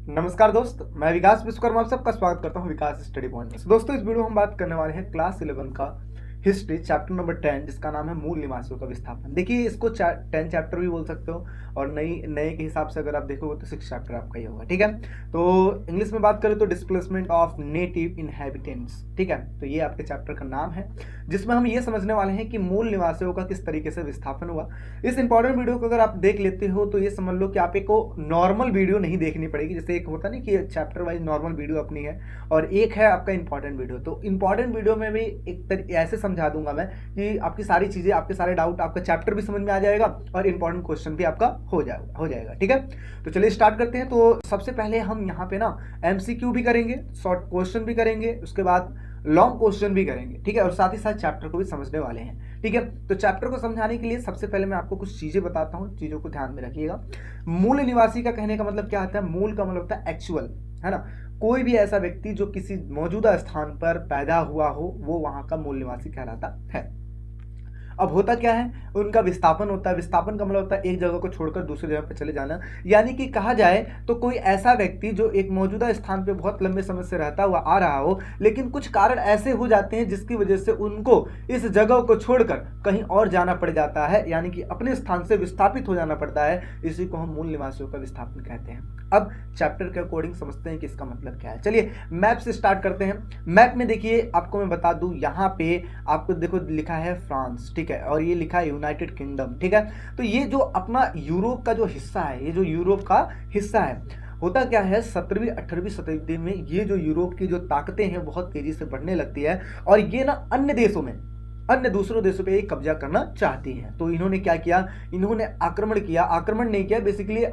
नमस्कार दोस्त, मैं विकास विश्वकर्मा आप सबका स्वागत करता हूं विकास स्टडी पॉइंट में। दोस्तों, इस वीडियो में हम बात करने वाले हैं क्लास 11 का हिस्ट्री चैप्टर नंबर 10, जिसका नाम है मूल निवासियों का विस्थापन। देखिए, इसको 10 चैप्टर भी बोल सकते हो और नए के हिसाब से अगर आप देखोगे तो 6 चैप्टर आपका ही होगा। ठीक है, तो इंग्लिश में बात करें तो डिस्प्लेसमेंट ऑफ नेटिव इनहेबिटेंट्स। ठीक है, तो ये आपके चैप्टर का नाम है, जिसमें हम ये समझने वाले हैं कि मूल निवासियों का किस तरीके से विस्थापन हुआ। इस इंपॉर्टेंट वीडियो को अगर आप देख लेते हो तो ये समझ लो कि आप को नॉर्मल वीडियो नहीं देखनी पड़ेगी। जैसे एक होता नहीं कि चैप्टर वाइज नॉर्मल वीडियो अपनी है और एक है आपका इंपॉर्टेंट वीडियो। तो इंपॉर्टेंट वीडियो में भी ऐसे समझा दूंगा मैं कि आपकी सारी चीजें, आपके सारे डाउट, आपका चैप्टर भी समझ में आ जाएगा और इंपॉर्टेंट क्वेश्चन भी आपका हो जाएगा। ठीक है, तो चलिए स्टार्ट करते हैं। तो सबसे पहले हम यहाँ पे ना एमसीक्यू भी करेंगे, शॉर्ट क्वेश्चन भी करेंगे, उसके बाद लॉन्ग क्वेश्चन भी करेंगे। ठीक है, और साथ ही साथ चैप्टर को भी समझने वाले हैं। ठीक है, तो चैप्टर को समझाने के लिए सबसे पहले मैं आपको कुछ चीजें बताता हूँ, चीजों को ध्यान में रखिएगा। मूल निवासी का कहने का मतलब क्या होता है? मूल का मतलब होता है एक्चुअल, है ना। कोई भी ऐसा व्यक्ति जो किसी मौजूदा स्थान पर पैदा हुआ हो, वो वहां का मूल निवासी कहलाता है। अब होता क्या है, उनका विस्थापन होता है। विस्थापन का मतलब होता है एक जगह को छोड़कर दूसरी जगह पर चले जाना। यानी कि कहा जाए तो कोई ऐसा व्यक्ति जो एक मौजूदा स्थान पे बहुत लंबे समय से रहता हुआ आ रहा हो, लेकिन कुछ कारण ऐसे हो जाते हैं जिसकी वजह से उनको इस जगह को छोड़कर कहीं और जाना पड़ जाता है, यानी कि अपने स्थान से विस्थापित हो जाना पड़ता है। इसी को हम मूल निवासियों का विस्थापन कहते हैं। अब चैप्टर के अकॉर्डिंग समझते हैं कि इसका मतलब क्या है। चलिए मैप से स्टार्ट करते हैं। मैप में देखिए, आपको मैं बता दूं, यहाँ पे आपको देखो लिखा है फ्रांस, ठीक है, और ये लिखा है यूनाइटेड किंगडम। ठीक है, तो ये जो अपना यूरोप का जो हिस्सा है, ये जो यूरोप का हिस्सा है, होता क्या है 17वीं 18वीं शताब्दी में ये जो यूरोप की जो ताकतें हैं बहुत तेजी से बढ़ने लगती है और ये ना अन्य देशों में, अन्य दूसरों देशों पे कब्जा करना चाहती हैं। तो इन्होंने क्या किया, इन्होंने आक्रमण किया। आक्रमण नहीं किया बेसिकली,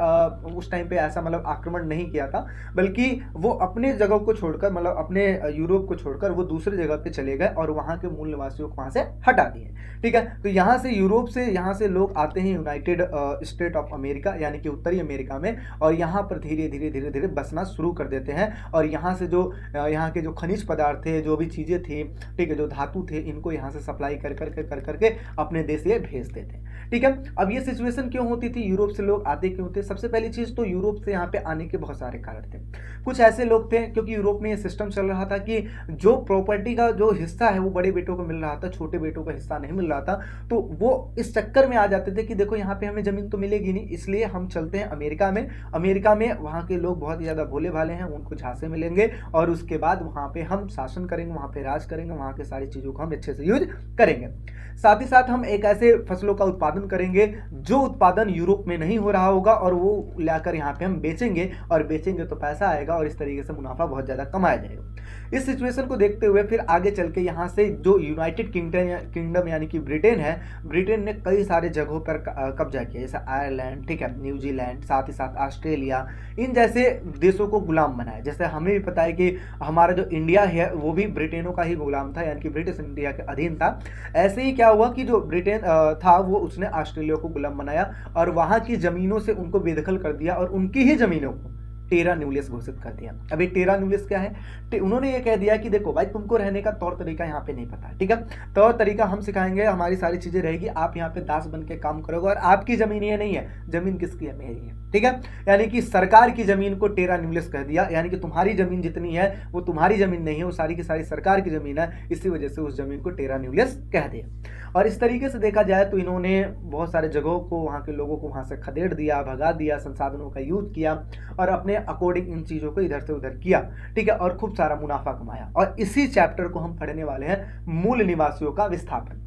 उस टाइम पे ऐसा मतलब आक्रमण नहीं किया था, बल्कि वो अपने जगह को छोड़कर, मतलब अपने यूरोप को छोड़कर वो दूसरी जगह पे चले गए और वहां के मूल निवासियों को वहां से हटा दिए। ठीक है, तो यहाँ से यूरोप से, यहाँ से लोग आते हैं यूनाइटेड स्टेट ऑफ अमेरिका, यानी कि उत्तरी अमेरिका में, और यहाँ पर धीरे धीरे धीरे धीरे बसना शुरू कर देते हैं। और यहाँ से जो यहाँ के जो खनिज पदार्थ थे, जो भी चीजें थी, ठीक है, जो धातु थे, इनको यहाँ से सप्लाई कर करके अपने देश ये भेजते थे। ठीक है, अब ये सिचुएशन क्यों होती थी, यूरोप से लोग आते क्यों थे? सबसे पहली चीज तो यूरोप से यहाँ पे आने के बहुत सारे कारण थे। कुछ ऐसे लोग थे, क्योंकि यूरोप में ये सिस्टम चल रहा था कि जो प्रॉपर्टी का जो हिस्सा है वो बड़े बेटों को मिल रहा था, छोटे बेटों का हिस्सा नहीं मिल रहा था। तो वो इस चक्कर में आ जाते थे कि देखो यहाँ पे हमें जमीन तो मिलेगी नहीं, इसलिए हम चलते हैं अमेरिका में। अमेरिका में वहाँ के लोग बहुत ही ज्यादा भोले भाले हैं, उनको झांसे मिलेंगे और उसके बाद वहाँ पे हम शासन करेंगे, वहाँ पे राज करेंगे, वहाँ के सारी चीजों को हम अच्छे से यूज करेंगे। साथ ही साथ हम एक ऐसे फसलों का उत्पादन करेंगे जो उत्पादन यूरोप में नहीं हो रहा होगा, और वो लाकर यहाँ पे हम बेचेंगे, और बेचेंगे तो पैसा आएगा और इस तरीके से मुनाफा बहुत ज्यादा कमाया जाएगा। इस सिचुएशन को देखते हुए फिर आगे चल के यहाँ से जो यूनाइटेड किंगडम यानी कि ब्रिटेन है, ब्रिटेन ने कई सारे जगहों पर कब्जा किया, जैसे आयरलैंड, ठीक है, न्यूजीलैंड, साथ ही साथ ऑस्ट्रेलिया, इन जैसे देशों को गुलाम बनाया। जैसे हमें भी पता है कि हमारा जो इंडिया है वो भी ब्रिटेनों का ही गुलाम था, यानी कि ब्रिटिश इंडिया के अधीन था। ऐसे ही क्या हुआ कि जो ब्रिटेन था वो उसने ऑस्ट्रेलिया को गुलाम बनाया और वहां की जमीनों से उनको बेदखल कर दिया और उनकी ही जमीनों को टेरा न्यूलियस घोषित कर दिया। अभी टेरा न्यूलियस क्या है? उन्होंने ये कह दिया कि देखो भाई, तुमको रहने का तौर तरीका यहाँ पे नहीं पता है, ठीक है, तौर तरीका हम सिखाएंगे, हमारी सारी चीजें रहेगी, आप यहाँ पे दास बन के काम करोगे और आपकी जमीन ये नहीं है, जमीन किसकी है? मेरी है। ठीक है, यानी कि सरकार की जमीन को टेरा न्यूलियस कह दिया, यानी कि तुम्हारी जमीन जितनी है वो तुम्हारी जमीन नहीं है, वो सारी की सारी सरकार की जमीन है। इसी वजह से उस जमीन को टेरा न्यूलियस कह दिया। और इस तरीके से देखा जाए तो इन्होंने बहुत सारे जगहों को, वहाँ के लोगों को वहाँ से खदेड़ दिया, भगा दिया, संसाधनों का यूज किया और अपने अकॉर्डिंग इन चीज़ों को इधर से उधर किया। ठीक है, और खूब सारा मुनाफा कमाया। और इसी चैप्टर को हम पढ़ने वाले हैं, मूल निवासियों का विस्थापन।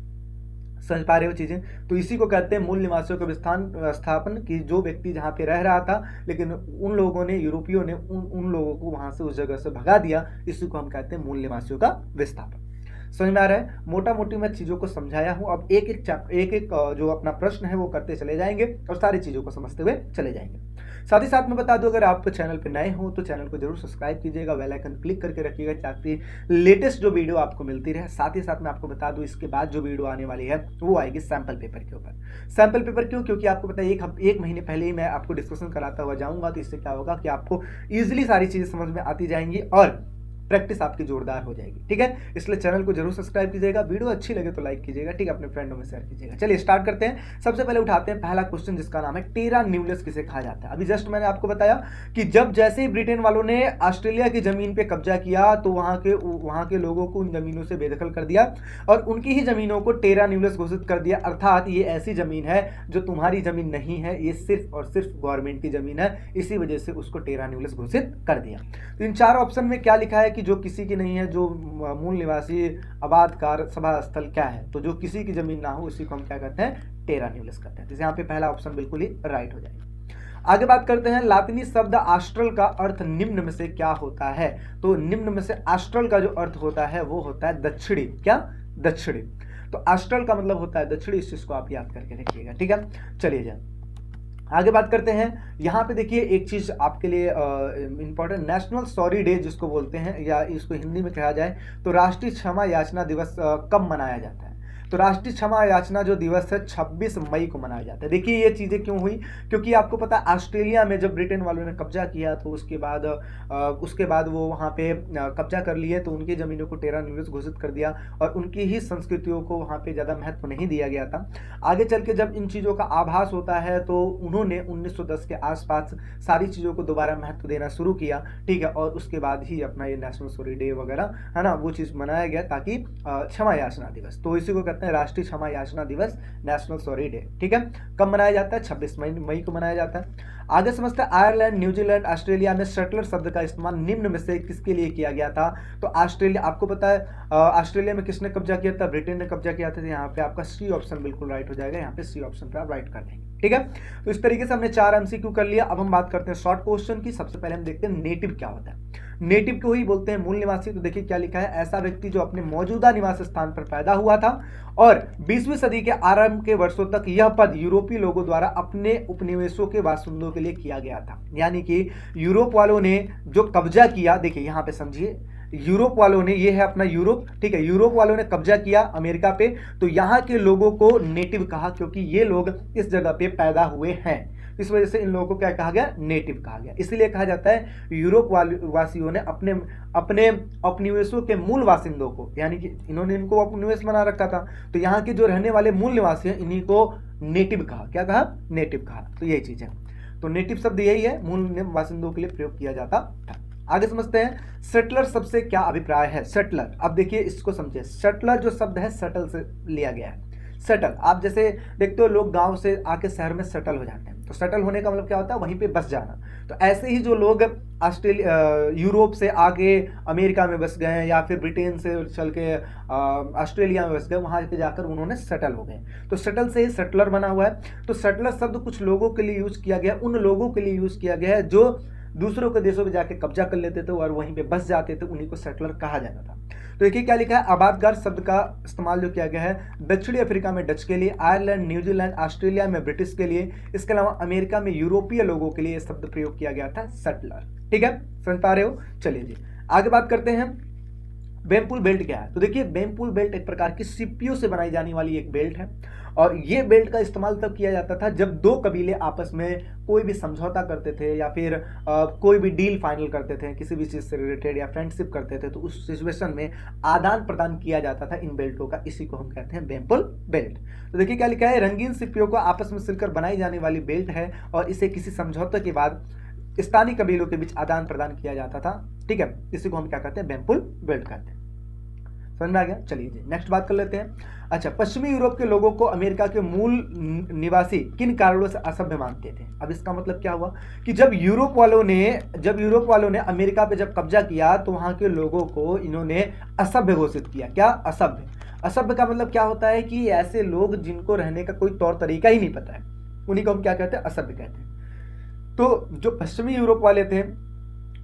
समझ पा रहे हो चीजें? तो इसी को कहते हैं मूल निवासियों का विस्थापन, कि जो व्यक्ति जहाँ पे रह रहा था लेकिन उन लोगों ने, यूरोपियों ने उन लोगों को वहां से उस जगह से भगा दिया, इसी को हम कहते हैं मूल निवासियों का विस्थापन। समझ में आ रहा है? मोटा मोटी मैं चीजों को समझाया हूं। अब एक एक जो अपना प्रश्न है वो करते चले जाएंगे और सारी चीजों को समझते हुए चले जाएंगे। साथ ही साथ मैं बता दूं, अगर आप चैनल पे नए हो तो चैनल को जरूर सब्सक्राइब कीजिएगा, बेल आइकन क्लिक करके रखिएगा ताकि लेटेस्ट जो वीडियो आपको मिलती रहे। साथ ही साथ मैं आपको बता दूं, इसके बाद जो वीडियो आने वाली है वो आएगी सैंपल पेपर के ऊपर। सैंपल पेपर क्यों? क्योंकि आपको पता है एक महीने पहले ही मैं आपको डिस्कशन कराता हुआ जाऊंगा, तो इससे क्या होगा कि आपको ईजिली सारी चीजें समझ में आती जाएंगी और प्रैक्टिस आपकी जोरदार हो जाएगी। ठीक है, इसलिए चैनल को जरूर सब्सक्राइब कीजिएगा, वीडियो अच्छी लगे तो लाइक कीजिएगा। ठीक है, अपने फ्रेंडों में शेयर कीजिएगा। चलिए स्टार्ट करते हैं। सबसे पहले उठाते हैं पहला क्वेश्चन, जिसका नाम है टेरा न्यूलेस किसे कहा जाता है। अभी जस्ट मैंने आपको बताया कि जब जैसे ही ब्रिटेन वालों ने ऑस्ट्रेलिया की जमीन पे कब्जा किया तो वहां के लोगों को उन जमीनों से बेदखल कर दिया और उनकी ही जमीनों को टेरा न्यूलेस घोषित कर दिया। अर्थात ये ऐसी जमीन है जो तुम्हारी जमीन नहीं है, ये सिर्फ और सिर्फ गवर्नमेंट की जमीन है, इसी वजह से उसको टेरा न्यूलेस घोषित कर दिया। तो इन चार ऑप्शन में क्या लिखा है कि जो किसी की नहीं है, जो मूल निवासी आबादकार सभा स्थल क्या है, तो जो किसी की जमीन ना हो उसी को हम क्या कहते हैं, टेरा न्यूलेस कहते हैं। तो यहाँ पे पहला ऑप्शन बिल्कुल ही राइट हो जाएगा। आगे बात करते हैं, लातिनी शब्द आस्ट्रल का अर्थ निम्न में से क्या होता है। तो निम्न में से आस्ट्रल का जो अर्थ होता है वो होता है दक्षिणी। क्या? दक्षिणी। तो आस्ट्रल का मतलब होता है दक्षिणी, इस चीज को आप याद करके रखिएगा। ठीक है, चलिए जाए आगे बात करते हैं। यहाँ पे देखिए एक चीज आपके लिए इंपॉर्टेंट, नेशनल सॉरी डे जिसको बोलते हैं, या इसको हिंदी में कहा जाए तो राष्ट्रीय क्षमा याचना दिवस कब मनाया जाता है। तो राष्ट्रीय क्षमा याचना जो दिवस है 26 मई को मनाया जाता है। देखिए ये चीज़ें क्यों हुई, क्योंकि आपको पता है ऑस्ट्रेलिया में जब ब्रिटेन वालों ने कब्जा किया तो उसके बाद वो वहाँ पे कब्जा कर लिए, तो उनकी ज़मीनों को टेरा न्यूलेस घोषित कर दिया और उनकी ही संस्कृतियों को वहाँ पे ज़्यादा महत्व नहीं दिया गया था। आगे चल के जब इन चीज़ों का आभास होता है तो उन्होंने 1910 के आसपास सारी चीज़ों को दोबारा महत्व देना शुरू किया। ठीक है, और उसके बाद ही अपना ये नेशनल सॉरी डे वगैरह है ना, वो चीज़ मनाया गया ताकि क्षमा याचना दिवस, तो इसी को कहते हैं राष्ट्रीय क्षमा याचना दिवस, नेशनल सॉरी डे। ठीक है, कब मनाया जाता है? 26 मई को मनाया जाता है। आगे समझते हैं, आयरलैंड, न्यूजीलैंड, ऑस्ट्रेलिया में सेटलर शब्द का इस्तेमाल निम्न में से किसके लिए किया गया था। तो ऑस्ट्रेलिया, आपको पता है ऑस्ट्रेलिया में किसने कब्जा किया था? ब्रिटेन ने कब्जा किया था। तो यहाँ पे आपका सी ऑप्शन बिल्कुल राइट हो जाएगा, यहाँ पे सी ऑप्शन पे आप राइट कर देंगे। ठीक है, तो इस तरीके से हमने 4 एमसीक्यू कर लिया। अब हम बात करते हैं शॉर्ट क्वेश्चन की। सबसे पहले हम देखते हैं नेटिव क्या होता है। नेटिव को ही बोलते हैं मूल निवासी। तो देखिए क्या लिखा है, ऐसा व्यक्ति जो अपने मौजूदा निवास स्थान पर पैदा हुआ था और 20वीं सदी के आरंभ के वर्षों तक यह पद यूरोपीय लोगों द्वारा अपने उपनिवेशों के बासिंदों के लिए किया गया था। यानी कि यूरोप वालों ने जो कब्जा किया, देखिए यहाँ पे समझिए, यूरोप वालों ने, ये है अपना यूरोप, ठीक है, यूरोप वालों ने कब्जा किया अमेरिका पे, तो यहाँ के लोगों को नेटिव कहा, क्योंकि ये लोग इस जगह पे पैदा हुए हैं। इस वजह से इन लोगों को क्या कहा गया? नेटिव कहा गया। इसलिए कहा जाता है यूरोप वासियों ने अपने उपनिवेशों के मूल बासिंदों को, यानी कि इन्होंने इनको उपनिवेश बना रखा था, तो यहाँ के जो रहने वाले मूल निवासी हैं इन्हीं को नेटिव कहा। क्या कहा? नेटिव कहा। तो यही चीज है। तो नेटिव शब्द यही है, मूल बासिंदों के लिए प्रयोग किया जाता था। आगे समझते हैं, सेटलर शब्द से क्या अभिप्राय है। सेटलर, अब देखिए इसको समझिए, सेटलर जो शब्द है सटल से लिया गया है। सेटल, आप जैसे देखते हो लोग गांव से आके शहर में सेटल हो जाते हैं, तो सेटल होने का मतलब क्या होता है? वहीं पे बस जाना। तो ऐसे ही जो लोग यूरोप से आके अमेरिका में बस गए या फिर ब्रिटेन से चल के ऑस्ट्रेलिया में बस गए, वहाँ पे जाकर उन्होंने सेटल हो गए, तो सेटल से ही सेटलर बना हुआ है। तो सेटलर शब्द कुछ लोगों के लिए यूज किया गया, उन लोगों के लिए यूज किया गया है जो दूसरों के देशों में जाके कब्जा कर लेते थे और वहीं पे बस जाते थे, उन्हीं को सेटलर कहा जाता था। तो देखिए क्या लिखा है, आबादकार शब्द का इस्तेमाल जो किया गया है दक्षिणी अफ्रीका में डच के लिए, आयरलैंड, न्यूजीलैंड, ऑस्ट्रेलिया में ब्रिटिश के लिए, इसके अलावा अमेरिका में यूरोपीय लोगों के लिए यह शब्द प्रयोग किया गया था, सेटलर। ठीक है, समझ पा रहे हो। चलिए जी आगे बात करते हैं, बेमपुल बेल्ट क्या है। तो देखिए बेमपुल बेल्ट एक प्रकार की सीपियों से बनाई जाने वाली एक बेल्ट है और ये बेल्ट का इस्तेमाल तब किया जाता था जब दो कबीले आपस में कोई भी समझौता करते थे या फिर कोई भी डील फाइनल करते थे किसी भी चीज़ से रिलेटेड या फ्रेंडशिप करते थे, तो उस सिचुएशन में आदान प्रदान किया जाता था इन बेल्टों का, इसी को हम कहते हैं बेमपुल बेल्ट। तो देखिए क्या लिखा है, रंगीन सिपियों को आपस में सिलकर बनाई जाने वाली बेल्ट है और इसे किसी समझौते के बाद स्थानीय कबीलों के बीच आदान प्रदान किया जाता था। ठीक है, इसी को हम क्या कहते हैं, बेमपुल बेल्ट कहते हैं। समझ में आ गया। चलिए जी नेक्स्ट बात कर लेते हैं। अच्छा, पश्चिमी यूरोप के लोगों को अमेरिका के मूल निवासी किन कारणों से असभ्य मानते थे। अब इसका मतलब क्या हुआ कि जब यूरोप वालों ने अमेरिका पे जब कब्जा किया तो वहां के लोगों को इन्होंने असभ्य घोषित किया। क्या असभ्य? असभ्य का मतलब क्या होता है कि ऐसे लोग जिनको रहने का कोई तौर तरीका ही नहीं पता है, उन्हीं को हम क्या कहते हैं, असभ्य कहते हैं। तो जो पश्चिमी यूरोप वाले थे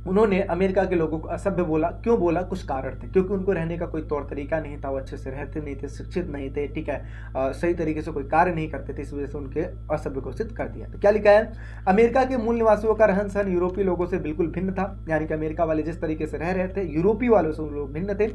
उन्होंने अमेरिका के लोगों को असभ्य बोला। क्यों बोला? कुछ कारण थे, क्योंकि उनको रहने का कोई तौर तरीका नहीं था, वो अच्छे से रहते नहीं थे, शिक्षित नहीं थे, ठीक है, सही तरीके से कोई कार्य नहीं करते थे, इस वजह से उनके असभ्य घोषित कर दिया। तो क्या लिखा है, अमेरिका के मूल निवासियों का रहन सहन यूरोपीय लोगों से बिल्कुल भिन्न था, यानी कि अमेरिका वाले जिस तरीके से रह रहे थे यूरोपीय वालों से उन लोग भिन्न थे।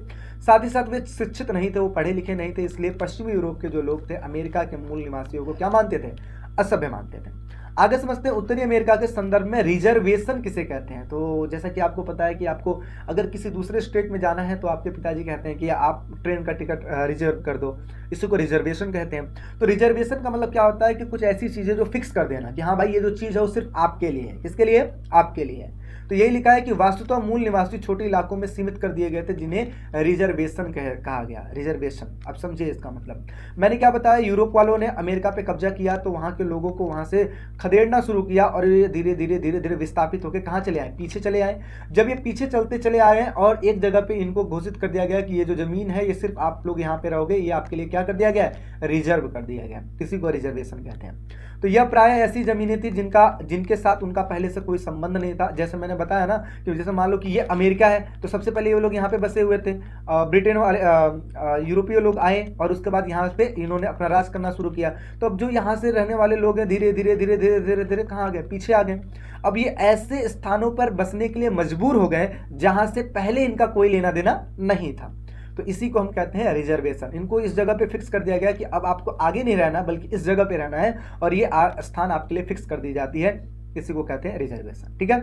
साथ ही साथ वे शिक्षित नहीं थे, वो पढ़े लिखे नहीं थे, इसलिए पश्चिमी यूरोप के जो लोग थे अमेरिका के मूल निवासियों को क्या मानते थे, असभ्य मानते थे। आगे समझते हैं उत्तरी अमेरिका के संदर्भ में रिजर्वेशन किसे कहते हैं। तो जैसा कि आपको पता है कि आपको अगर किसी दूसरे स्टेट में जाना है तो आपके पिताजी कहते हैं कि आप ट्रेन का टिकट रिजर्व कर दो, इसी को रिजर्वेशन कहते हैं। तो रिजर्वेशन का मतलब क्या होता है कि कुछ ऐसी चीज़ें जो फिक्स कर देना कि हाँ भाई ये जो चीज़ है वो सिर्फ आपके लिए है। किसके लिए? आपके लिए है। तो यही लिखा है कि वास्तुतः मूल निवासी छोटे इलाकों में सीमित कर दिए गए थे जिन्हें रिजर्वेशन कहा गया। रिजर्वेशन, अब समझिए इसका मतलब। मैंने क्या बताया, यूरोप वालों ने अमेरिका पे कब्जा किया तो वहाँ के लोगों को वहाँ से खदेड़ना शुरू किया और ये धीरे धीरे धीरे धीरे विस्थापित होकर कहाँ चले आए? पीछे चले आए। जब ये पीछे चलते चले आए और एक जगह पे इनको घोषित कर दिया गया कि ये जो जमीन है ये सिर्फ आप लोग यहाँ पे रहोगे, ये आपके लिए क्या कर दिया गया? रिजर्व कर दिया गया। किसी को रिजर्वेशन कहते हैं। तो यह प्राय ऐसी जमीनें थी जिनके साथ उनका पहले से कोई संबंध नहीं था। जैसे मैंने बताया ना कि जैसे मान लो कि ये अमेरिका है तो सबसे पहले ये लोग यहाँ पे बसे हुए थे, ब्रिटेन वाले यूरोपीय लोग आए और उसके बाद यहाँ पे इन्होंने अपना राज करना शुरू किया। तो अब जो यहाँ से रहने वाले लोग हैं धीरे धीरे धीरे धीरे धीरे धीरे कहाँ आ गए? पीछे आ गए। अब ये ऐसे स्थानों पर बसने के लिए मजबूर हो गए जहाँ से पहले इनका कोई लेना देना नहीं था। तो इसी को हम कहते हैं रिजर्वेशन। इनको इस जगह पे फिक्स कर दिया गया कि अब आपको आगे नहीं रहना बल्कि इस जगह पे रहना है और ये स्थान आपके लिए फिक्स कर दी जाती है। इसी को कहते हैं रिजर्वेशन। ठीक है,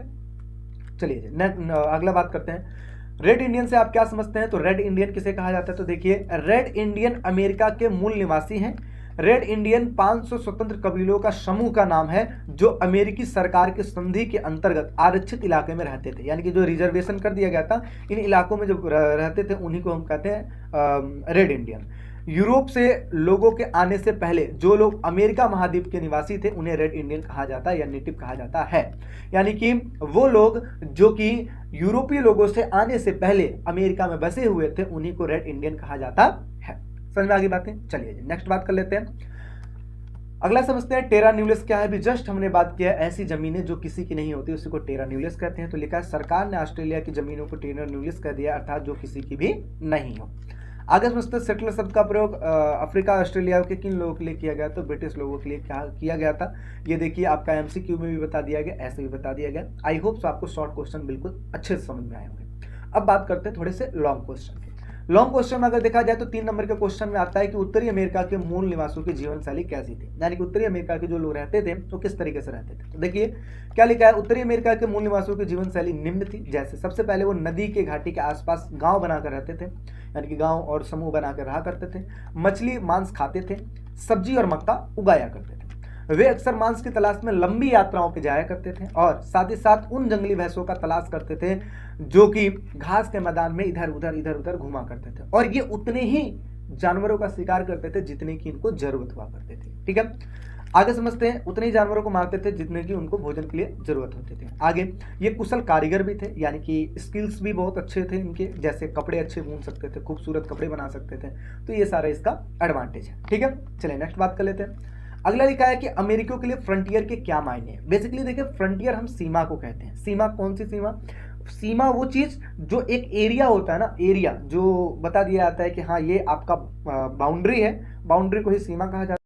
चलिए अगला बात करते हैं। रेड इंडियन से आप क्या समझते हैं? तो रेड इंडियन किसे कहा जाता है? तो देखिए, रेड इंडियन अमेरिका के मूल निवासी हैं। रेड इंडियन 500 स्वतंत्र कबीलों का समूह का नाम है जो अमेरिकी सरकार के संधि के अंतर्गत आरक्षित इलाके में रहते थे। यानी कि जो रिजर्वेशन कर दिया गया था, इन इलाकों में जो रहते थे उन्हीं को हम कहते हैं रेड इंडियन। यूरोप से लोगों के आने से पहले जो लोग अमेरिका महाद्वीप के निवासी थे उन्हें रेड इंडियन कहा जाता है या नेटिव कहा जाता है। यानी कि वो लोग जो कि यूरोपीय लोगों से आने से पहले अमेरिका में बसे हुए थे उन्हीं को रेड इंडियन कहा जाता है। समझ में आ गई बातें? चलिए नेक्स्ट बात कर लेते हैं। अगला समझते हैं टेरा न्यूलिस क्या है। अभी जस्ट हमने बात किया ऐसी जमीनें जो किसी की नहीं होती उसी को टेरा न्यूलिस कहते हैं। तो लिखा है सरकार ने ऑस्ट्रेलिया की जमीनों को टेरा न्यूलिस कह दिया, अर्थात जो किसी की भी नहीं हो। आगे समझते हैं सेटलर शब्द का प्रयोग अफ्रीका ऑस्ट्रेलिया के किन लोगों के लिए किया गया? तो ब्रिटिश लोगों के लिए क्या किया गया था? ये देखिए आपका एमसीक्यू में भी बता दिया गया, ऐसे भी बता दिया गया। आई होप सो आपको शॉर्ट क्वेश्चन बिल्कुल अच्छे से समझ में आए होंगे। अब बात करते हैं थोड़े से लॉन्ग क्वेश्चन की। लॉन्ग क्वेश्चन में अगर देखा जाए तो 3 नंबर के क्वेश्चन में आता है कि उत्तरी अमेरिका के मूल निवासियों की जीवन शैली कैसी थी। यानी कि उत्तरी अमेरिका के जो लोग रहते थे वो किस तरीके से रहते थे। तो देखिए क्या लिखा है, उत्तरी अमेरिका के मूल निवासियों की जीवन शैली निम्न थी। जैसे सबसे पहले वो नदी के घाटी के आसपास गांव बनाकर रहते थे, यानी कि गांव और समूह बनाकर रहा करते थे। मछली मांस खाते थे, सब्जी और मक्का उगाया करते थे। वे अक्सर मांस की तलाश में लंबी यात्राओं पे जाया करते थे और साथ ही साथ उन जंगली भैंसों का तलाश करते थे जो कि घास के मैदान में इधर उधर घुमा करते थे। और ये उतने ही जानवरों का शिकार करते थे जितने की इनको जरूरत हुआ करते थे। ठीक है, आगे समझते हैं। उतने ही जानवरों को मारते थे जितने की उनको भोजन के लिए जरूरत होती थी। आगे ये कुशल कारीगर भी थे, यानी कि स्किल्स भी बहुत अच्छे थे इनके, जैसे कपड़े अच्छे बुन सकते थे, खूबसूरत कपड़े बना सकते थे। तो ये सारा इसका एडवांटेज है। ठीक है, चलिए नेक्स्ट बात कर लेते हैं। अगला लिखा है कि अमेरिकियों के लिए फ्रंटियर के क्या मायने हैं। बेसिकली देखिए, फ्रंटियर हम सीमा को कहते हैं। सीमा कौन सी सीमा? सीमा वो चीज जो एक एरिया होता है ना, एरिया जो बता दिया जाता है कि हाँ ये आपका बाउंड्री है, बाउंड्री को ही सीमा कहा जाता है।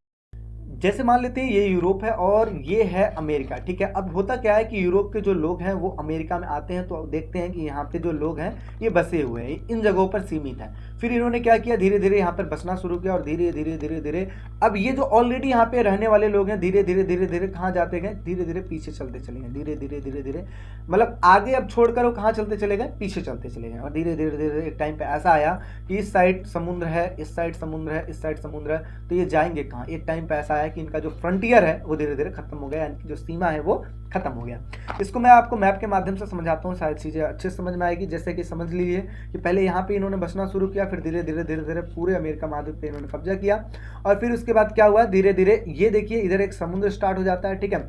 जैसे मान लेते हैं ये यूरोप है और ये है अमेरिका। ठीक है, अब होता क्या है कि यूरोप के जो लोग हैं वो अमेरिका में आते हैं तो देखते हैं कि यहाँ पे जो लोग हैं ये बसे हुए हैं, इन जगहों पर सीमित है। फिर इन्होंने क्या किया, धीरे धीरे यहाँ पर बसना शुरू किया और धीरे धीरे धीरे धीरे अब ये जो ऑलरेडी यहाँ पे रहने वाले लोग हैं धीरे धीरे धीरे धीरे कहाँ जाते गए? धीरे धीरे पीछे चलते चले गए। धीरे धीरे धीरे धीरे मतलब आगे अब छोड़कर वो कहाँ चलते चले गए? पीछे चलते चले गए। और धीरे धीरे धीरे एक टाइम पे ऐसा आया कि इस साइड समुद्र है, इस साइड समुद्र है, इस साइड समुद्र है, तो ये जाएंगे कहाँ? एक टाइम पे ऐसा आया कि इनका जो फ्रंटियर है वो धीरे धीरे खत्म हो गया, यानी कि जो सीमा है वो खत्म हो गया। इसको मैं आपको मैप के माध्यम से समझाता हूँ, शायद चीज़ें अच्छे से समझ में आएगी। जैसे कि समझ लीजिए कि पहले यहाँ पे इन्होंने बसना शुरू किया, फिर धीरे धीरे धीरे धीरे पूरे अमेरिका महाद्वीप पे इन्होंने कब्जा किया और फिर उसके बाद क्या हुआ, धीरे धीरे ये देखिए इधर एक समुद्र स्टार्ट हो जाता है। ठीक है,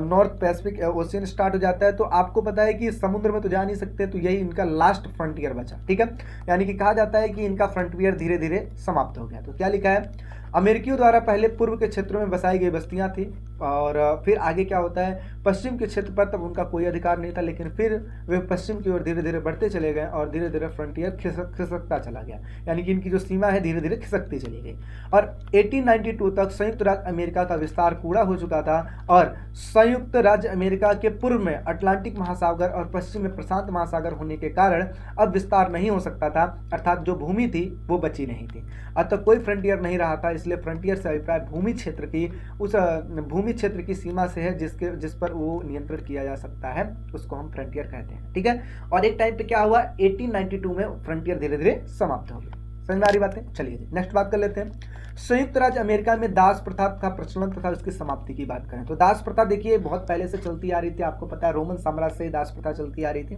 नॉर्थ पैसिफिक ओशियन स्टार्ट हो जाता है। तो आपको पता है कि समुद्र में तो जा नहीं सकते, तो यही इनका लास्ट फ्रंटियर बचा। ठीक है, यानी कि कहा जाता है कि इनका फ्रंटियर धीरे धीरे समाप्त हो गया। तो क्या लिखा है, अमेरिकियों द्वारा पहले पूर्व के क्षेत्रों में बसाई गई बस्तियां थी और फिर आगे क्या होता है, पश्चिम के क्षेत्र पर तब उनका कोई अधिकार नहीं था, लेकिन फिर वे पश्चिम की ओर धीरे धीरे बढ़ते चले गए और धीरे धीरे फ्रंटियर खिसकता चला गया, यानी कि इनकी जो सीमा है धीरे धीरे खिसकती चली गई। और 1892 तक संयुक्त राज्य अमेरिका का विस्तार पूरा हो चुका था और संयुक्त राज्य अमेरिका के पूर्व में अटलांटिक महासागर और पश्चिम में प्रशांत महासागर होने के कारण अब विस्तार नहीं हो सकता था, अर्थात जो भूमि थी वो बची नहीं थी। अतः कोई फ्रंटियर नहीं रहा था, इसलिए फ्रंटियर से अभिप्राय भूमि क्षेत्र की, उस भूमि भूमि क्षेत्र की सीमा से है जिस पर वो नियंत्रण किया जा सकता है, उसको हम फ्रंटियर कहते हैं। ठीक है, और एक टाइम पे क्या हुआ, 1892 में फ्रंटियर धीरे धीरे समाप्त हो गया। समझ में आ रही बातें? चलिए जी नेक्स्ट बात कर लेते हैं। संयुक्त राज्य अमेरिका में दास प्रथा का प्रचलन तथा उसकी समाप्ति की बात करें तो दास प्रथा देखिए बहुत पहले से चलती आ रही थी, आपको पता है रोमन साम्राज्य से दास प्रथा चलती आ रही थी।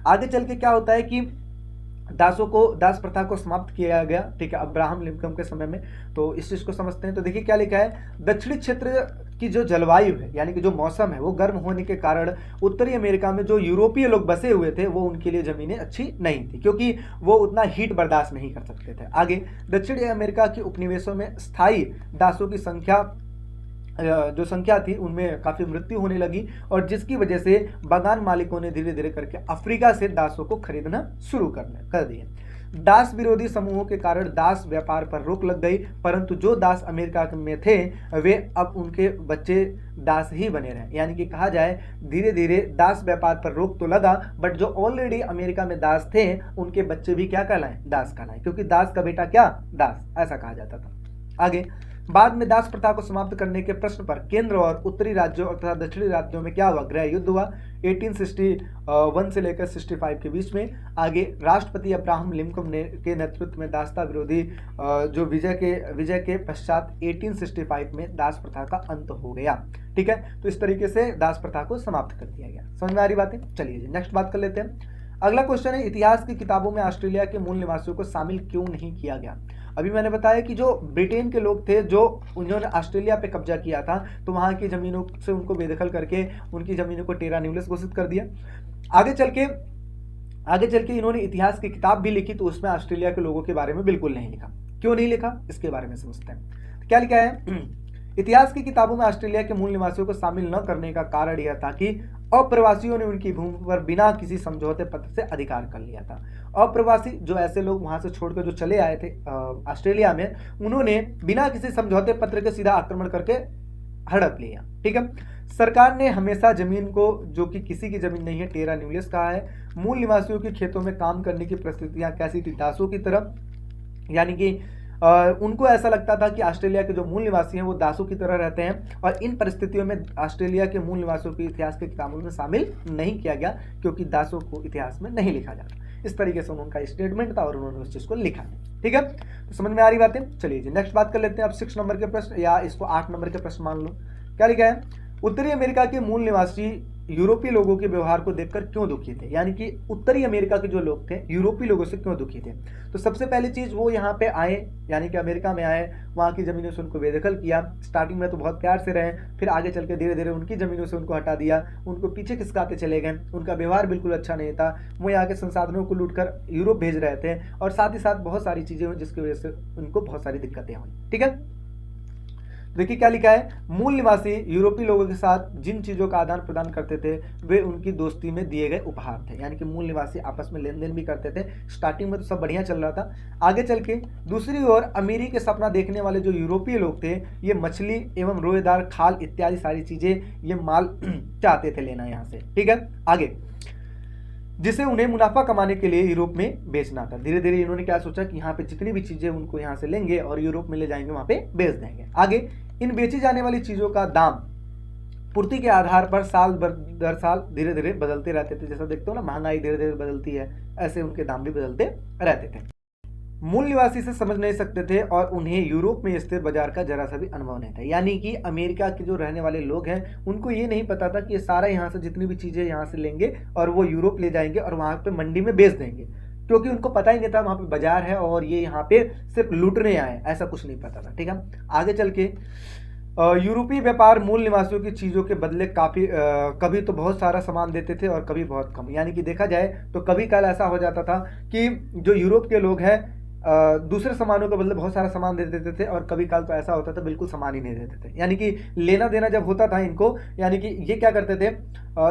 आगे चल के क्या होता है कि दास प्रथा को समाप्त किया गया, ठीक है, अब्राहम लिंकन के समय में। तो इस चीज को समझते हैं। तो देखिए क्या लिखा है, दक्षिणी क्षेत्र की जो जलवायु है यानी कि जो मौसम है वो गर्म होने के कारण उत्तरी अमेरिका में जो यूरोपीय लोग बसे हुए थे वो उनके लिए जमीनें अच्छी नहीं थी, क्योंकि वो उतना हीट बर्दाश्त नहीं कर सकते थे। आगे दक्षिणी अमेरिका के उपनिवेशों में स्थायी दासों की जो संख्या थी उनमें काफी मृत्यु होने लगी, और जिसकी वजह से बागान मालिकों ने धीरे धीरे करके अफ्रीका से दासों को खरीदना शुरू कर दिए। दास विरोधी समूहों के कारण दास व्यापार पर रोक लग गई, परंतु जो दास अमेरिका में थे वे अब उनके बच्चे दास ही बने रहे। यानी कि कहा जाए धीरे धीरे दास व्यापार पर रोक तो लगा, बट जो ऑलरेडी अमेरिका में दास थे उनके बच्चे भी क्या कहलाएं, दास कहलाएं, क्योंकि दास का बेटा क्या, दास, ऐसा कहा जाता था। आगे बाद में दास प्रथा को समाप्त करने के प्रश्न पर केंद्र और उत्तरी राज्यों तथा दक्षिणी राज्यों में क्या हुआ, गृह युद्ध हुआ 1861 से लेकर 65 के बीच में। आगे राष्ट्रपति अब्राहम लिंकन के नेतृत्व में दासता विरोधी जो विजय के पश्चात 1865 में दास प्रथा का अंत हो गया। ठीक है, तो इस तरीके से दास प्रथा को समाप्त कर दिया गया। समझ में आ रही बातें? चलिए नेक्स्ट बात कर लेते हैं। अगला क्वेश्चन है, इतिहास की किताबों में ऑस्ट्रेलिया के मूल निवासियों को शामिल क्यों नहीं किया गया। अभी मैंने बताया कि जो ब्रिटेन के लोग थे जो उन्होंने ऑस्ट्रेलिया पे कब्जा किया था, तो वहां की जमीनों से उनको बेदखल करके उनकी जमीनों को टेरा न्यूलिस घोषित कर दिया। आगे चल के इन्होंने इतिहास की किताब भी लिखी, तो उसमें ऑस्ट्रेलिया के लोगों के बारे में बिल्कुल नहीं लिखा। क्यों नहीं लिखा, इसके बारे में समझते हैं। क्या लिखा है, इतिहास की किताबों में ऑस्ट्रेलिया के मूल निवासियों को शामिल न करने का कारण यह था कि अप्रवासियों ने उनकी भूमि पर बिना किसी समझौते पत्र से अधिकार कर लिया था। अप्रवासी जो ऐसे लोग वहां से छोड़कर जो चले आए थे ऑस्ट्रेलिया में, उन्होंने बिना किसी समझौते पत्र के सीधा आक्रमण करके हड़प लिया। ठीक है, सरकार ने हमेशा जमीन को, जो कि किसी की जमीन नहीं है, टेरा न्यूलिस कहा है। मूल निवासियों के खेतों में काम करने की परिस्थितियां कैसी थी, दासों की तरह, यानी कि उनको ऐसा लगता था कि ऑस्ट्रेलिया के जो मूल निवासी हैं वो दासों की तरह रहते हैं, और इन परिस्थितियों में ऑस्ट्रेलिया के मूल निवासियों को इतिहास के किताबों में शामिल नहीं किया गया, क्योंकि दासों को इतिहास में नहीं लिखा जाता। इस तरीके से उनका स्टेटमेंट था और उन्होंने उस चीज को लिखा नहीं। ठीक है, तो समझ में आ रही बातें? चलिए जी नेक्स्ट बात कर लेते हैं। अब 6 नंबर के प्रश्न, या इसको 8 नंबर के प्रश्न मान लो। क्या लिखा है, उत्तरी अमेरिका के मूल निवासी यूरोपीय लोगों के व्यवहार को देखकर क्यों दुखी थे। यानी कि उत्तरी अमेरिका के जो लोग थे यूरोपीय लोगों से क्यों दुखी थे। तो सबसे पहली चीज, वो यहाँ पे आए, यानी कि अमेरिका में आए, वहाँ की जमीनों से उनको बेदखल किया। स्टार्टिंग में तो बहुत प्यार से रहे, फिर आगे चल के धीरे धीरे उनकी जमीनों से उनको हटा दिया, उनको पीछे खिसकाते चले गए। उनका व्यवहार बिल्कुल अच्छा नहीं था, वो यहाँ के संसाधनों को लूटकर यूरोप भेज रहे थे, और साथ ही साथ बहुत सारी चीजें हुई जिसकी वजह से उनको बहुत सारी दिक्कतें हुई। ठीक है, देखिए क्या लिखा है, मूल निवासी यूरोपीय लोगों के साथ जिन चीजों का आदान प्रदान करते थे वे उनकी दोस्ती में दिए गए उपहार थे। यानी कि मूल निवासी आपस में लेन देन भी करते थे। स्टार्टिंग में तो सब बढ़िया चल रहा था। आगे चल के दूसरी ओर अमीरी के सपना देखने वाले जो यूरोपीय लोग थे, ये मछली एवं रोएदार खाल इत्यादि सारी चीजें, ये माल चाहते थे लेना यहाँ से। ठीक है, आगे जिसे उन्हें मुनाफा कमाने के लिए यूरोप में बेचना था। धीरे धीरे इन्होंने क्या सोचा कि यहाँ पे जितनी भी चीजें उनको यहाँ से लेंगे और यूरोप में ले जाएंगे, वहां पे बेच देंगे। आगे इन बेची जाने वाली चीजों का दाम पूर्ति के आधार पर साल दर साल धीरे धीरे बदलते रहते थे। जैसा देखते हो ना, महंगाई धीरे धीरे बदलती है, ऐसे उनके दाम भी बदलते रहते थे। मूल निवासी से समझ नहीं सकते थे और उन्हें यूरोप में स्थिर बाजार का जरा सा भी अनुभव नहीं था। यानी कि अमेरिका के जो रहने वाले लोग हैं उनको ये नहीं पता था कि ये सारा यहाँ से जितनी भी चीजें यहाँ से लेंगे और वो यूरोप ले जाएंगे और वहां पे मंडी में बेच देंगे, क्योंकि उनको पता ही नहीं था वहां पे बाजार है और ये यहाँ पे सिर्फ लूटने आए, ऐसा कुछ नहीं पता था। ठीक है, आगे चल के यूरोपीय व्यापार मूल निवासियों की चीजों के बदले कभी तो बहुत सारा सामान देते थे और कभी बहुत कम। यानी कि देखा जाए तो कभी काल ऐसा हो जाता था कि जो यूरोप के लोग हैं दूसरे सामानों के बदले बहुत सारा सामान दे देते थे, और कभी काल तो ऐसा होता था बिल्कुल सामान ही नहीं देते थे। यानी कि लेना देना जब होता था इनको, यानी कि ये क्या करते थे,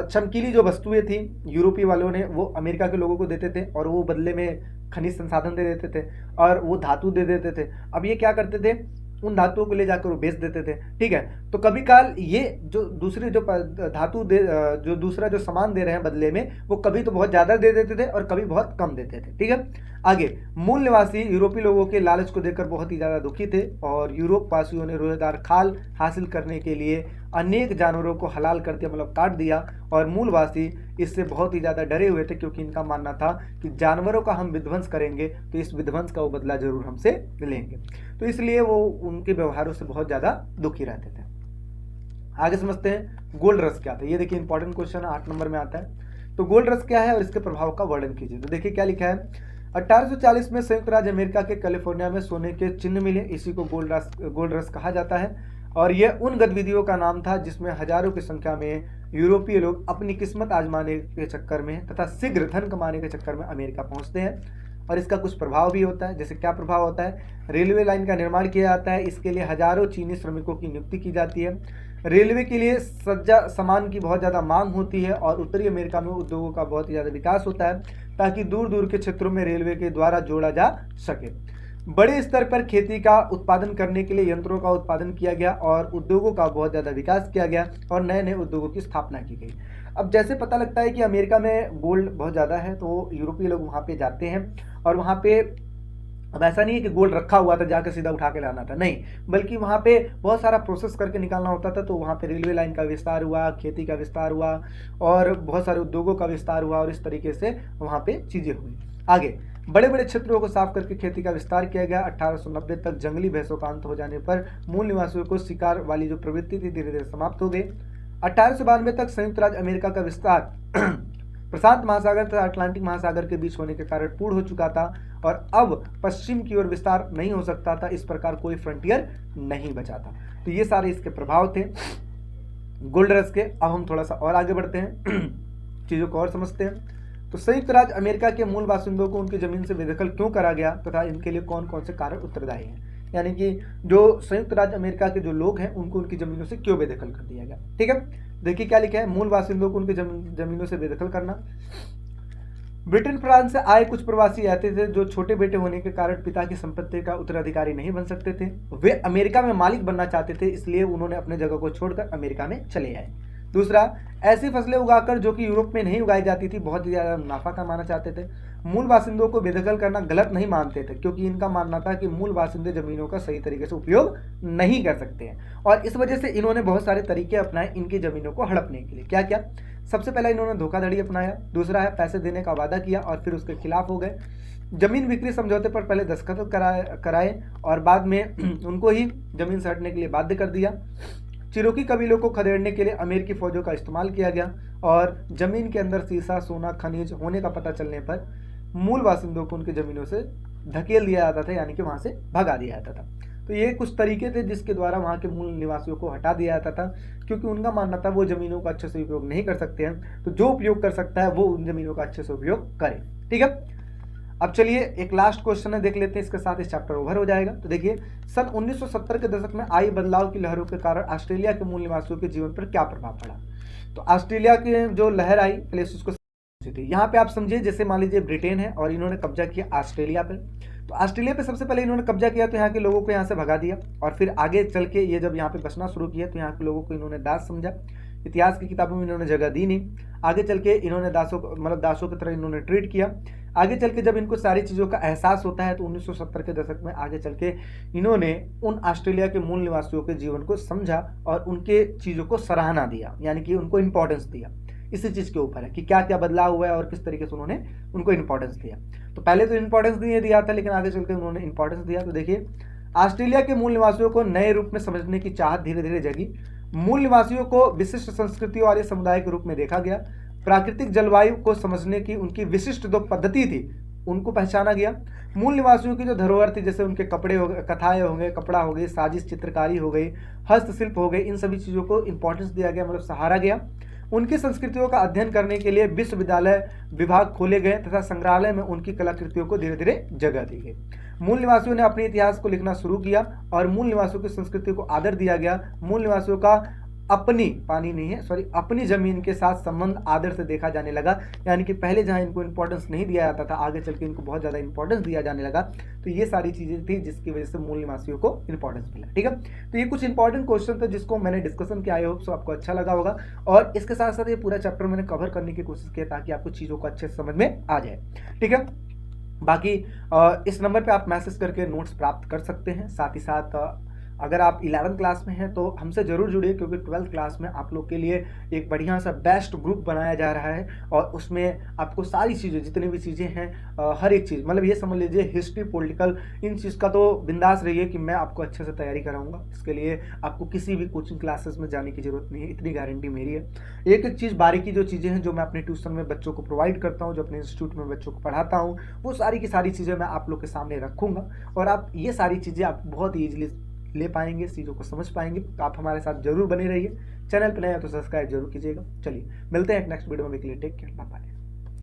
चमकीली जो वस्तुएं थी यूरोपीय वालों ने वो अमेरिका के लोगों को देते थे और वो बदले में खनिज संसाधन दे देते थे और वो धातु दे देते थे। अब ये क्या करते थे, उन धातुओं को ले जाकर वो बेच देते थे। ठीक है, तो कभी काल ये जो दूसरे जो धातु दे जो दूसरा जो सामान दे रहे हैं बदले में, वो कभी तो बहुत ज्यादा दे देते थे और कभी बहुत कम देते थे। ठीक है, आगे मूल निवासी यूरोपीय लोगों के लालच को देखकर बहुत ही ज्यादा दुखी थे और यूरोप वासियों ने रोएदार खाल हासिल करने के लिए अनेक जानवरों को हलाल कर दिया, मतलब काट दिया। और मूलवासी इससे बहुत ही ज़्यादा डरे हुए थे, क्योंकि इनका मानना था कि जानवरों का हम विध्वंस करेंगे तो इस विध्वंस का वो बदला जरूर हमसे लेंगे। तो इसलिए वो उनके व्यवहारों से बहुत ज़्यादा दुखी रहते थे। आगे समझते हैं गोल्ड रश क्या था। ये देखिए इंपॉर्टेंट क्वेश्चन 8 नंबर में आता है। तो गोल्ड रश क्या है और इसके प्रभाव का वर्णन कीजिए। तो देखिए क्या लिखा है, 1840 में संयुक्त राज्य अमेरिका के कैलिफोर्निया में सोने के चिन्ह मिले, इसी को गोल्ड रश कहा जाता है। और यह उन गतिविधियों का नाम था जिसमें हजारों की संख्या में यूरोपीय लोग अपनी किस्मत आजमाने के चक्कर में तथा शीघ्र धन कमाने के चक्कर में अमेरिका पहुंचते हैं। और इसका कुछ प्रभाव भी होता है। जैसे क्या प्रभाव होता है, रेलवे लाइन का निर्माण किया जाता है, इसके लिए हजारों चीनी श्रमिकों की नियुक्ति की जाती है। रेलवे के लिए सज्जा सामान की बहुत ज़्यादा मांग होती है और उत्तरी अमेरिका में उद्योगों का बहुत ही ज़्यादा विकास होता है, ताकि दूर दूर के क्षेत्रों में रेलवे के द्वारा जोड़ा जा सके। बड़े स्तर पर खेती का उत्पादन करने के लिए यंत्रों का उत्पादन किया गया और उद्योगों का बहुत ज़्यादा विकास किया गया और नए नए उद्योगों की स्थापना की गई। अब जैसे पता लगता है कि अमेरिका में गोल्ड बहुत ज़्यादा है, तो यूरोपीय लोग वहाँ पे जाते हैं और वहाँ पे अब ऐसा नहीं है कि गोल्ड रखा हुआ था जाकर सीधा उठा के लाना था, नहीं, बल्कि वहाँ पे बहुत सारा प्रोसेस करके निकालना होता था। तो वहाँ पे रेलवे लाइन का विस्तार हुआ, खेती का विस्तार हुआ और बहुत सारे उद्योगों का विस्तार हुआ और इस तरीके से वहाँ पे चीज़ें हुई। आगे बड़े बड़े क्षेत्रों को साफ करके खेती का विस्तार किया गया। 1890 तक जंगली भैंसों का अंत हो जाने पर मूल निवासियों को शिकार वाली जो प्रवृत्ति थी धीरे धीरे समाप्त हो गई। 1892 तक संयुक्त राज्य अमेरिका का विस्तार प्रशांत महासागर तथा अटलांटिक महासागर के बीच होने के कारण पूर्ण हो चुका था और अब पश्चिम की ओर विस्तार नहीं हो सकता था। इस प्रकार कोई फ्रंटियर नहीं बचा था। तो ये सारे इसके प्रभाव थे गोल्ड रश के। अब हम थोड़ा सा और आगे बढ़ते हैं, चीज़ों को और समझते हैं। तो संयुक्त राज्य अमेरिका के मूल बासिंदों को उनकी जमीन से बेदखल क्यों करा गया तथा इनके लिए कौन कौन से कारण उत्तरदायी हैं, यानी कि जो संयुक्त राज्य अमेरिका के जो लोग हैं उनको उनकी जमीनों से क्यों बेदखल कर दिया गया। ठीक है, देखिए क्या लिखा है, मूल बासिंदों को उनकी जमीनों से बेदखल करना। ब्रिटेन फ्रांस से आए कुछ प्रवासी ऐसे थे जो छोटे बेटे होने के कारण पिता की संपत्ति का उत्तराधिकारी नहीं बन सकते थे। वे अमेरिका में मालिक बनना चाहते थे, इसलिए उन्होंने अपने जगह को छोड़कर अमेरिका में चले आए। दूसरा, ऐसी फसलें उगाकर जो कि यूरोप में नहीं उगाई जाती थी बहुत ही ज़्यादा मुनाफा कमाना चाहते थे। मूल बासिंदों को बेदखल करना गलत नहीं मानते थे, क्योंकि इनका मानना था कि मूल बासिंदे जमीनों का सही तरीके से उपयोग नहीं कर सकते हैं और इस वजह से इन्होंने बहुत सारे तरीके अपनाए इनकी जमीनों को हड़पने के लिए। क्या क्या, सबसे पहला इन्होंने धोखाधड़ी अपनाया। दूसरा है पैसे देने का वादा किया और फिर उसके खिलाफ हो गए। जमीन बिक्री समझौते पर पहले दस्तखत कराए और बाद में उनको ही जमीन से हटने के लिए बाध्य कर दिया। चिरोकी कबीलों को खदेड़ने के लिए अमेरिकी फौजों का इस्तेमाल किया गया और जमीन के अंदर सीसा सोना खनिज होने का पता चलने पर मूल बासिंदों को उनकी जमीनों से धकेल दिया जाता था, यानी कि वहां से भगा दिया जाता था। तो ये कुछ तरीके थे जिसके द्वारा वहां के मूल निवासियों को हटा दिया जाता था, क्योंकि उनका मानना था वो जमीनों का अच्छे से उपयोग नहीं कर सकते हैं, तो जो उपयोग कर सकता है वो उन जमीनों का अच्छे से उपयोग करे। ठीक है, अब चलिए एक लास्ट क्वेश्चन है, देख लेते हैं, इसके साथ इस चैप्टर ओवर हो जाएगा। तो देखिए, सन 1970 के दशक में आई बदलाव की लहरों के कारण ऑस्ट्रेलिया के मूल निवासियों के जीवन पर क्या प्रभाव पड़ा। तो ऑस्ट्रेलिया की जो लहर आई पहले उसको थी, यहाँ पे आप समझिए जैसे मान लीजिए ब्रिटेन है और इन्होंने कब्जा किया ऑस्ट्रेलिया पे। तो ऑस्ट्रेलिया पे सबसे पहले इन्होंने कब्जा किया तो यहाँ के लोगों को यहाँ से भगा दिया और फिर आगे चल के ये जब यहाँ पे बसना शुरू किया तो यहाँ के लोगों को इन्होंने दास समझा। इतिहास की किताबों में इन्होंने जगह दी नहीं। आगे चल के इन्होंने दासों की तरह इन्होंने ट्रीट किया। आगे चल के जब इनको सारी चीज़ों का एहसास होता है तो 1970 के दशक में आगे चल के इन्होंने उन ऑस्ट्रेलिया के मूल निवासियों के जीवन को समझा और उनके चीज़ों को सराहना दिया, यानी कि उनको इंपॉर्टेंस दिया। इसी चीज़ के ऊपर है कि क्या क्या बदलाव हुआ है और किस तरीके से उन्होंने उनको इंपॉर्टेंस दिया। तो पहले तो इंपॉर्टेंस नहीं दिया था, लेकिन आगे चल के उन्होंने इंपॉर्टेंस दिया। तो देखिए, ऑस्ट्रेलिया के मूल निवासियों को नए रूप में समझने की चाहत धीरे धीरे जगी। मूल निवासियों को विशिष्ट संस्कृति वाले समुदाय के रूप में देखा गया। प्राकृतिक जलवायु को समझने की उनकी विशिष्ट जो पद्धति थी उनको पहचाना गया। मूल निवासियों की जो धरोहर थी, जैसे उनके कपड़े हो गए, कथाएं हो गए, कपड़ा हो गई, साजिश चित्रकारी हो गई, हस्तशिल्प हो गई, इन सभी चीज़ों को इंपॉर्टेंस दिया गया, मतलब सहारा गया। उनकी संस्कृतियों का अध्ययन करने के लिए विश्वविद्यालय विभाग खोले गए तथा संग्रहालय में उनकी कलाकृतियों को धीरे धीरे जगह दी गई। मूल निवासियों ने अपने इतिहास को लिखना शुरू किया और मूल निवासियों की संस्कृति को आदर दिया गया। मूल निवासियों का अपनी जमीन के साथ संबंध आदर से देखा जाने लगा, यानी कि पहले जहां इनको इंपॉर्टेंस नहीं दिया जाता था आगे चल के इनको बहुत ज़्यादा इंपॉर्टेंस दिया जाने लगा। तो ये सारी चीज़ें थी जिसकी वजह से मूल निवासियों को इंपॉर्टेंस मिला। ठीक है, तो ये कुछ इंपॉर्टेंट क्वेश्चन थे जिसको मैंने डिस्कशन किया। आई होप सो आपको अच्छा लगा होगा और इसके साथ साथ ये पूरा चैप्टर मैंने कवर करने की कोशिश की ताकि आपको चीज़ों को अच्छे से समझ में आ जाए। ठीक है, बाकी इस नंबर पे आप मैसेज करके नोट्स प्राप्त कर सकते हैं। साथ ही साथ अगर आप 11th क्लास में हैं तो हमसे ज़रूर जुड़िए, क्योंकि 12th क्लास में आप लोग के लिए एक बढ़िया सा बेस्ट ग्रुप बनाया जा रहा है और उसमें आपको सारी चीज़ें, जितनी भी चीज़ें हैं, हर एक चीज़, मतलब ये समझ लीजिए हिस्ट्री, पॉलिटिकल, इन चीज़ का तो बिंदास रहिए कि मैं आपको अच्छे से तैयारी कराऊंगा। इसके लिए आपको किसी भी कोचिंग क्लासेस में जाने की ज़रूरत नहीं है, इतनी गारंटी मेरी है। एक एक चीज़, बारीकी जो चीज़ें हैं जो मैं अपने ट्यूशन में बच्चों को प्रोवाइड करता हूँ, जो अपने इंस्टीट्यूट में बच्चों को पढ़ाता हूँ, वो सारी की सारी चीज़ें मैं आप लोग के सामने रखूँगा और आप ये सारी चीज़ें आप बहुत ईजिली ले पाएंगे, इस चीज़ों को समझ पाएंगे। तो आप हमारे साथ जरूर बने रहिए। चैनल पर नए हैं तो सब्सक्राइब जरूर कीजिएगा। चलिए मिलते हैं एक नेक्स्ट वीडियो में, टेक केयर, बाय बाय।